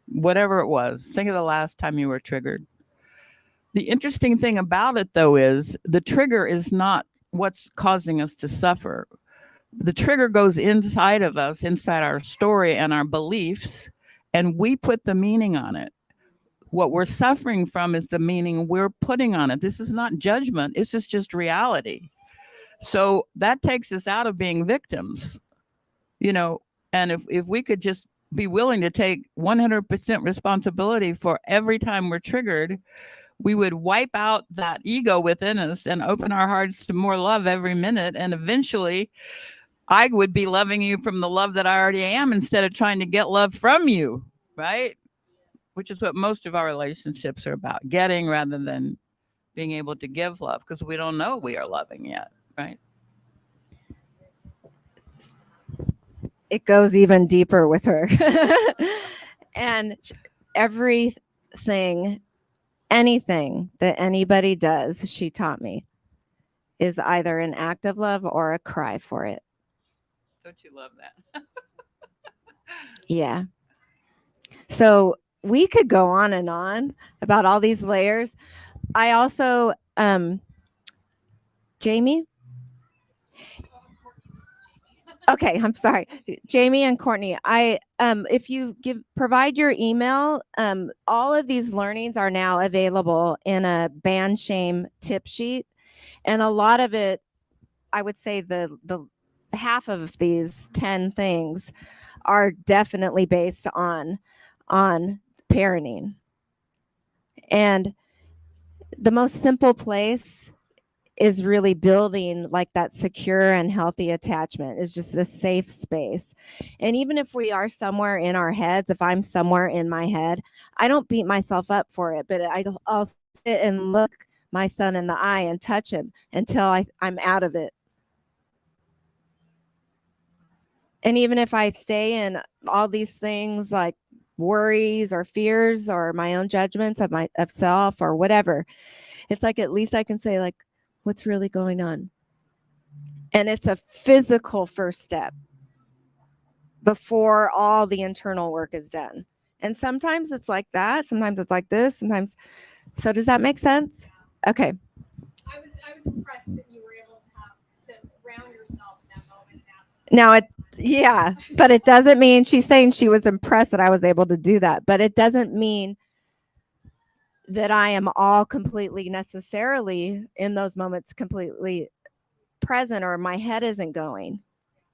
whatever it was. Think of the last time you were triggered. The interesting thing about it, though, is the trigger is not what's causing us to suffer. The trigger goes inside of us, inside our story and our beliefs, and we put the meaning on it. What we're suffering from is the meaning we're putting on it. This is not judgment. This is just reality. So that takes us out of being victims, and if we could just be willing to take 100% responsibility for every time we're triggered, we would wipe out that ego within us and open our hearts to more love every minute. And eventually, I would be loving you from the love that I already am instead of trying to get love from you, right? Which is what most of our relationships are about, getting rather than being able to give love, because we don't know we are loving yet, right? It goes even deeper with her. And everything, anything that anybody does, she taught me, is either an act of love or a cry for it. Don't you love that? Yeah. So we could go on and on about all these layers. I also, Jamie? Okay, I'm sorry. Jamie and Courtney, if you provide your email, all of these learnings are now available in a ban shame tip sheet. And a lot of it, I would say the half of these 10 things are definitely based on parenting. And the most simple place is really building like that secure and healthy attachment. Is just a safe space. And even if we are somewhere in our heads, if I'm somewhere in my head, I don't beat myself up for it, but I'll sit and look my son in the eye and touch him until I'm out of it. And even if I stay in all these things like worries or fears or my own judgments of self or whatever, it's like at least I can say like, what's really going on? And it's a physical first step before all the internal work is done. And sometimes it's like that. Sometimes it's like this. Sometimes. So does that make sense? Okay. I was impressed that you were able to ground yourself in that moment and ask. Now yeah, but it doesn't mean she's saying she was impressed that I was able to do that. But it doesn't mean that I am all completely necessarily in those moments completely present or my head isn't going.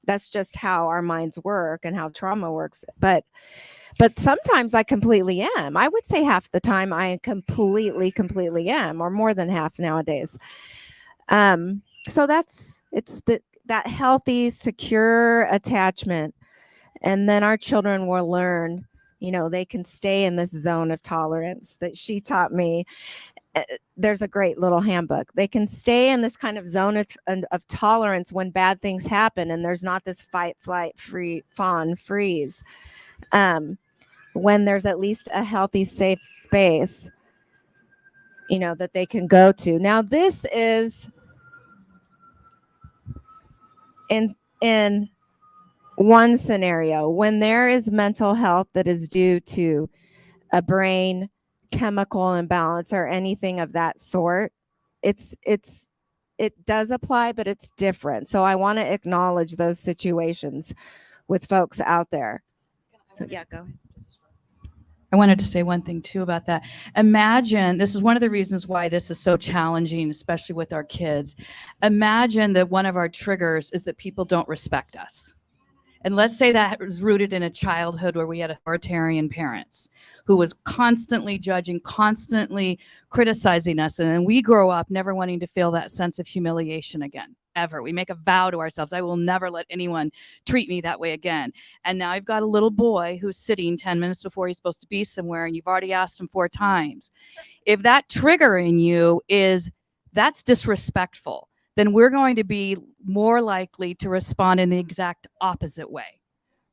That's just how our minds work and how trauma works. But sometimes I completely am. I would say half the time I completely am, or more than half nowadays. So it's that healthy, secure attachment. And then our children will learn, they can stay in this zone of tolerance that she taught me. There's a great little handbook. They can stay in this kind of zone of tolerance when bad things happen and there's not this fight, flight, fawn, freeze. When there's at least a healthy, safe space, that they can go to. Now, this is in one scenario when there is mental health that is due to a brain chemical imbalance or anything of that sort. It does apply, but it's different. So I want to acknowledge those situations with folks out there. So yeah, go ahead. I wanted to say one thing too about that. Imagine, this is one of the reasons why this is so challenging, especially with our kids. Imagine that one of our triggers is that people don't respect us. And let's say that was rooted in a childhood where we had authoritarian parents who was constantly judging, constantly criticizing us. And then we grow up never wanting to feel that sense of humiliation again, ever. We make a vow to ourselves, I will never let anyone treat me that way again. And now I've got a little boy who's sitting 10 minutes before he's supposed to be somewhere, and you've already asked him 4 times. If that trigger in you is, that's disrespectful, then we're going to be more likely to respond in the exact opposite way,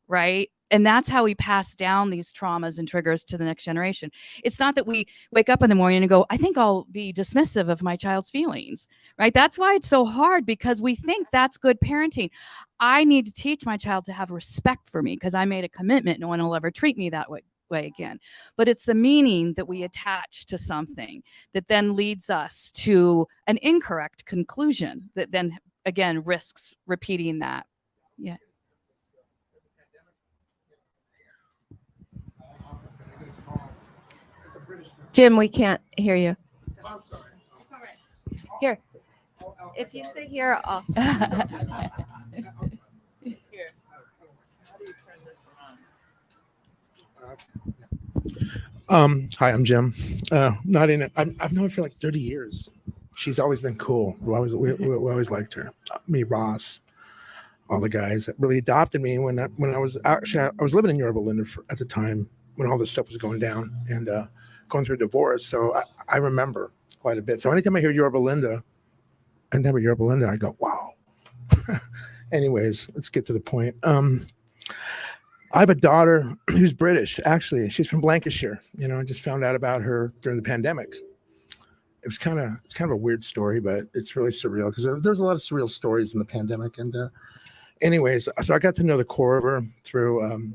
right? And that's how we pass down these traumas and triggers to the next generation. It's not that we wake up in the morning and go, I think I'll be dismissive of my child's feelings, right? That's why it's so hard, because we think that's good parenting. I need to teach my child to have respect for me because I made a commitment. No one will ever treat me that way again. But it's the meaning that we attach to something that then leads us to an incorrect conclusion that then again risks repeating that. Yeah. Jim, we can't hear you. I'm sorry. It's all right. Here, if you sit here, I'll. Here. How do you turn this one on? Hi, I'm Jim. Nadia, I've known her for like 30 years. She's always been cool. We always liked her. Me, Ross, all the guys that really adopted me when I was actually I was living in Yorba Linda at the time when all this stuff was going down and going through a divorce. So I remember quite a bit. So anytime I hear Yorba Linda, I go, wow. Anyways, let's get to the point. I have a daughter who's British. Actually, she's from Lancashire. You know, I just found out about her during the pandemic. It's kind of a weird story, but it's really surreal because there's a lot of surreal stories in the pandemic. And anyways, so I got to know the core of her through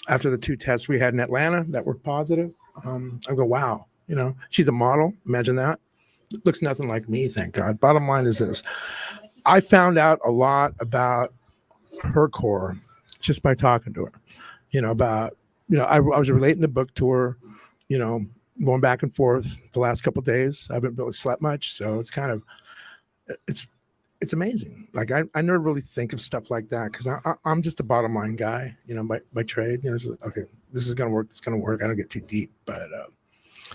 after the 2 tests we had in Atlanta that were positive. I go, wow, you know, she's a model. Imagine that. Looks nothing like me, thank God. Bottom line is this: I found out a lot about her core just by talking to her. You know, I was relating the book to her. You know, going back and forth the last couple of days. I haven't really slept much, so it's amazing. Like I never really think of stuff like that because I'm just a bottom line guy. You know, by trade. You know, it's like, okay, this is gonna work. It's gonna work. I don't get too deep, but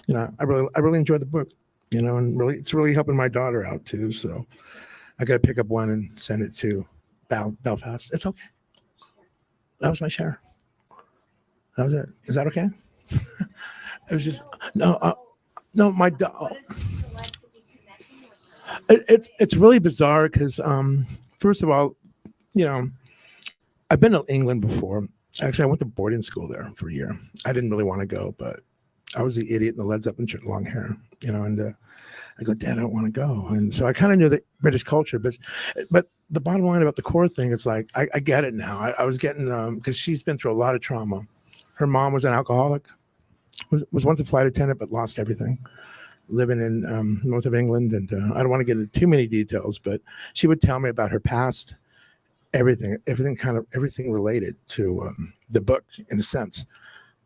you know, I really enjoyed the book. You know, and it's really helping my daughter out too. So I got to pick up one and send it to Belfast. It's okay. That was my share. That was it. Is that okay? It was just no, my dog. It's really bizarre because first of all, you know, I've been to England before. Actually, I went to boarding school there for a year. I didn't really want to go, but I was the idiot in the Led Zeppelin shirt, long hair, you know, and I go, Dad, I don't want to go. And so I kind of knew the British culture, but the bottom line about the core thing, it's like, I get it now. I was getting, because she's been through a lot of trauma. Her mom was an alcoholic, was once a flight attendant, but lost everything, living in north of England. And I don't want to get into too many details, but she would tell me about her past, everything related to the book in a sense.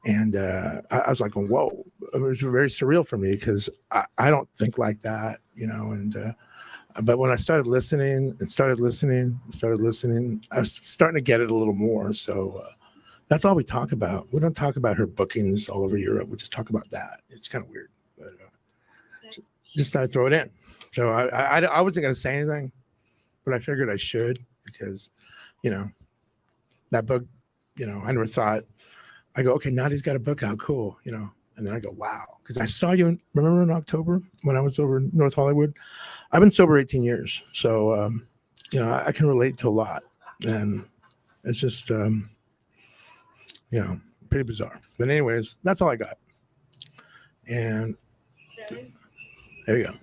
And I was like, whoa, it was very surreal for me because I don't think like that, you know. And but when I started listening, I was starting to get it a little more. So that's all we talk about. We don't talk about her bookings all over Europe. We just talk about that. It's kind of weird, but just thought I'd throw it in. So I wasn't going to say anything, but I figured I should because, you know, that book, you know, I never thought. I go, okay, Nadia's got a book out, cool, you know. And then I go, wow, because I saw you, remember in October when I was over in North Hollywood? I've been sober 18 years. So, you know, I can relate to a lot. And it's just, you know, pretty bizarre. But anyways, that's all I got. And there you go.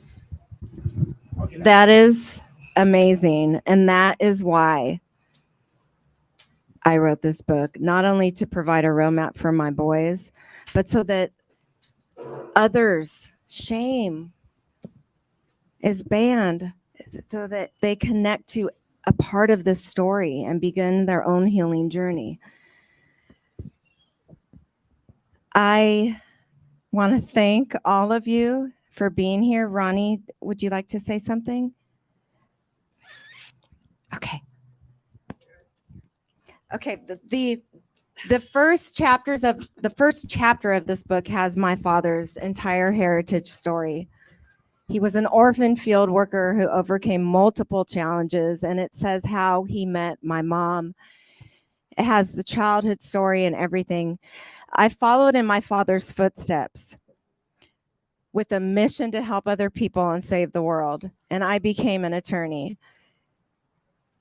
That is amazing. And that is why I wrote this book, not only to provide a roadmap for my boys, but so that others' shame is banned, so that they connect to a part of this story and begin their own healing journey. I want to thank all of you for being here. Ronnie, would you like to say something? Okay, the first chapter of this book has my father's entire heritage story. He was an orphan field worker who overcame multiple challenges, and it says how he met my mom. It has the childhood story and everything. I followed in my father's footsteps with a mission to help other people and save the world, and I became an attorney.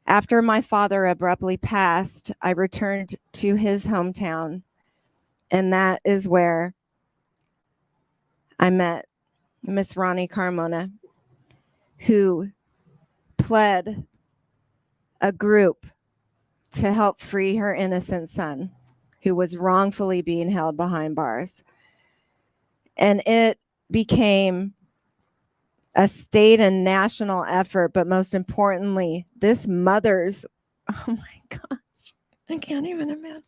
After my father abruptly passed, I returned to his hometown, and that is where I met Miss Ronnie Carmona, who pled a group to help free her innocent son, who was wrongfully being held behind bars. And it became a state and national effort, but most importantly, this mother's, oh my gosh, I can't even imagine.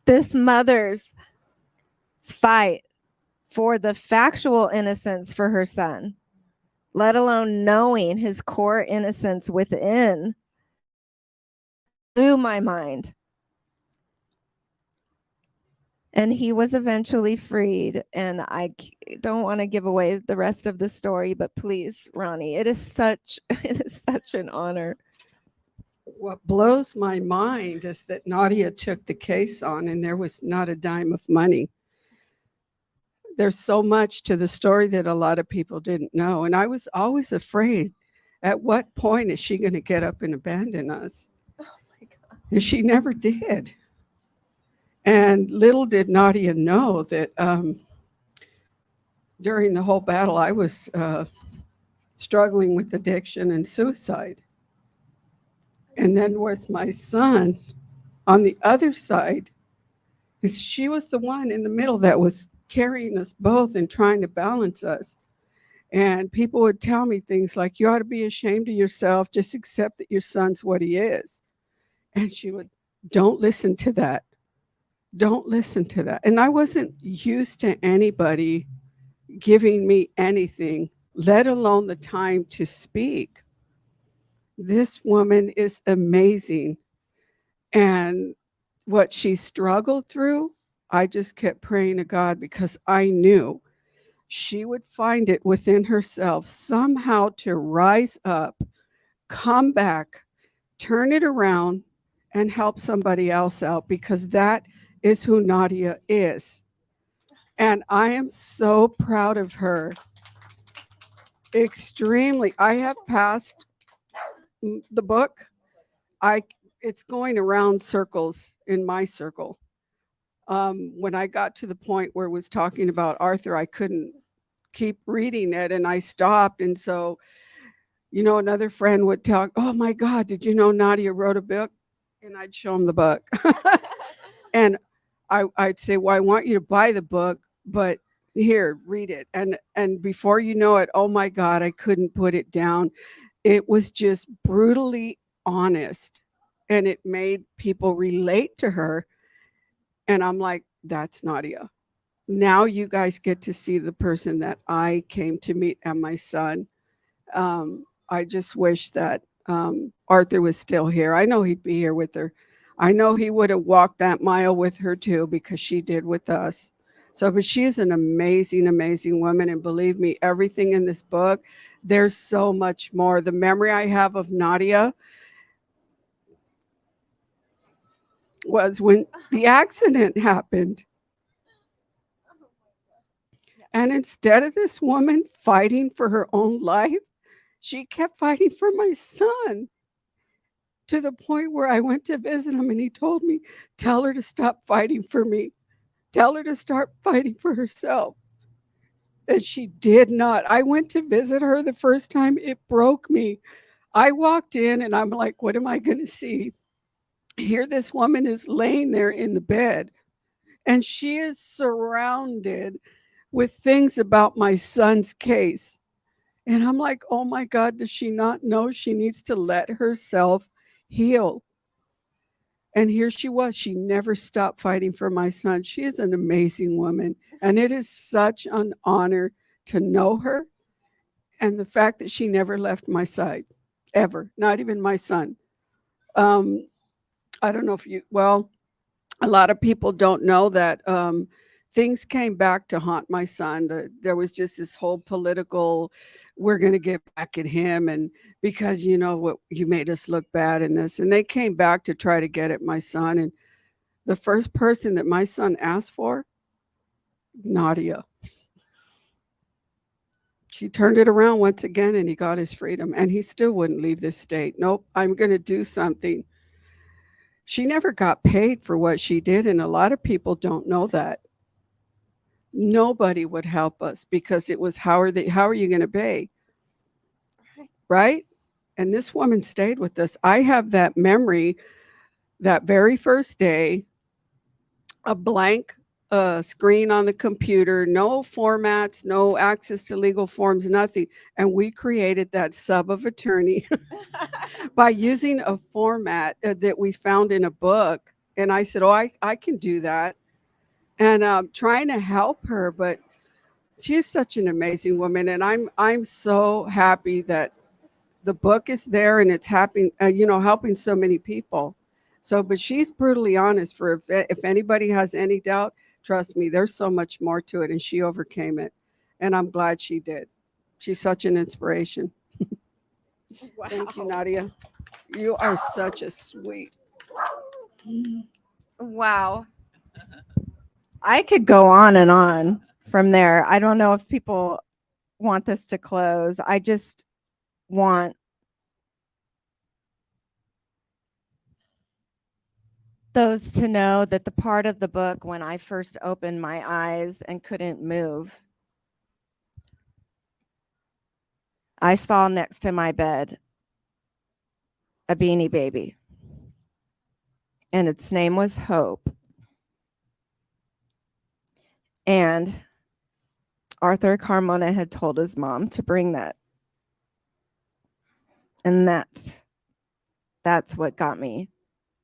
This mother's fight for the factual innocence for her son, let alone knowing his core innocence within, blew my mind. And he was eventually freed. And don't want to give away the rest of the story, but please, Ronnie, it is such an honor. What blows my mind is that Nadia took the case on and there was not a dime of money. There's so much to the story that a lot of people didn't know. And I was always afraid, at what point is she going to get up and abandon us? Oh my God. And she never did. And little did Nadia know that during the whole battle, I was struggling with addiction and suicide. And then was my son on the other side. She was the one in the middle that was carrying us both and trying to balance us. And people would tell me things like, you ought to be ashamed of yourself. Just accept that your son's what he is. And she would, don't listen to that. Don't listen to that. And I wasn't used to anybody giving me anything, let alone the time to speak. This woman is amazing. And what she struggled through, I just kept praying to God because I knew she would find it within herself somehow to rise up, come back, turn it around, and help somebody else out, because that is who Nadia is. And I am so proud of her. Extremely. I have passed the book. It's going around circles in my circle. When I got to the point where it was talking about Arthur, I couldn't keep reading it and I stopped. And so, another friend would talk, oh my God, did you know Nadia wrote a book? And I'd show him the book. And I'd say, well, I want you to buy the book, but here, read it. And before you know it, oh my God, I couldn't put it down. It was just brutally honest, and it made people relate to her. And I'm like, that's Nadia. Now you guys get to see the person that I came to meet and my son. I just wish that Arthur was still here. I know he'd be here with her. I know he would have walked that mile with her too, because she did with us. So, but she's an amazing, amazing woman. And believe me, everything in this book, there's so much more. The memory I have of Nadia was when the accident happened. And instead of this woman fighting for her own life, she kept fighting for my son, to the point where I went to visit him and he told me, tell her to stop fighting for me. Tell her to start fighting for herself. And she did not. I went to visit her the first time. It broke me. I walked in and I'm like, what am I going to see? Here this woman is laying there in the bed and she is surrounded with things about my son's case. And I'm like, oh my God, does she not know she needs to let herself heal? And here she was. She never stopped fighting for my son. She is an amazing woman. And it is such an honor to know her. And the fact that she never left my side, ever, not even my son. I don't know if a lot of people don't know that things came back to haunt my son. There was just this whole political, we're going to get back at him. And because what, you made us look bad in this. And they came back to try to get at my son. And the first person that my son asked for, Nadia. She turned it around once again and he got his freedom. And he still wouldn't leave this state. Nope, I'm going to do something. She never got paid for what she did. And a lot of people don't know that. Nobody would help us because it was, how are you going to pay? Right? And this woman stayed with us. I have that memory, that very first day, a blank screen on the computer, no formats, no access to legal forms, nothing. And we created that sub of attorney by using a format that we found in a book. And I said, oh, I can do that. And trying to help her, but she's such an amazing woman. And I'm so happy that the book is there and it's helping so many people. So, but she's brutally honest. For if anybody has any doubt, trust me, there's so much more to it, and she overcame it, and I'm glad she did. She's such an inspiration. Thank you, Nadia. You are such a sweet. Wow. I could go on and on from there. I don't know if people want this to close. I just want those to know that the part of the book when I first opened my eyes and couldn't move, I saw next to my bed a beanie baby, and its name was Hope. And Arthur Carmona had told his mom to bring that. And that's what got me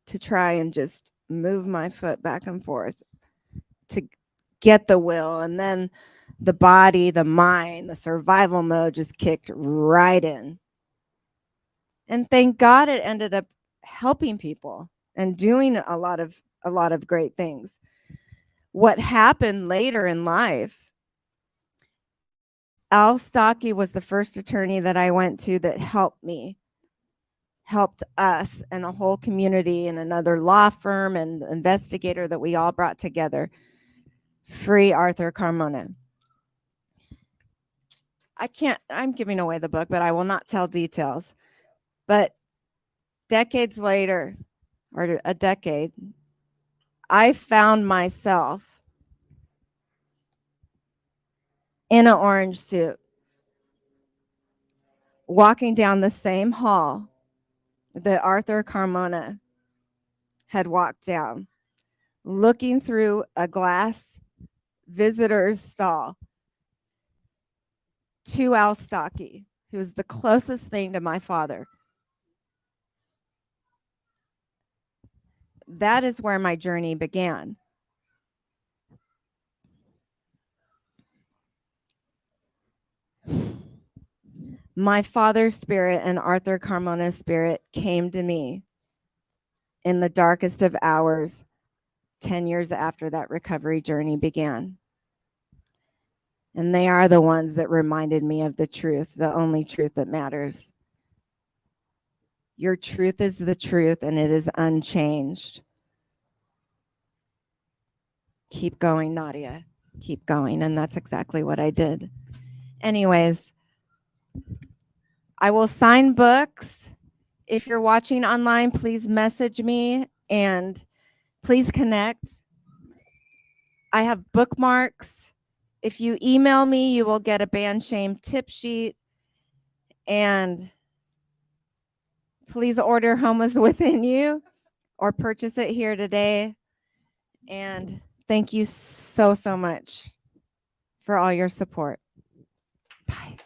to try and just move my foot back and forth to get the will. And then the body, the mind, the survival mode just kicked right in. And thank God it ended up helping people and doing a lot of great things. What happened later in life, Al Stocky was the first attorney that I went to that helped us and a whole community and another law firm and investigator that we all brought together. Free Arthur Carmona. I'm giving away the book, but I will not tell details. But decades later, or a decade, I found myself in an orange suit, walking down the same hall that Arthur Carmona had walked down, looking through a glass visitor's stall to Al Stocky, who was the closest thing to my father. That is where my journey began. My father's spirit and Arthur Carmona's spirit came to me in the darkest of hours 10 years after that recovery journey began. And they are the ones that reminded me of the truth, the only truth that matters. Your truth is the truth, and it is unchanged. Keep going, Nadia. Keep going. And that's exactly what I did. Anyways, I will sign books. If you're watching online, please message me and please connect. I have bookmarks. If you email me, you will get a Band Shame tip sheet. And please order Home is Within You or purchase it here today. And thank you so much for all your support. Bye.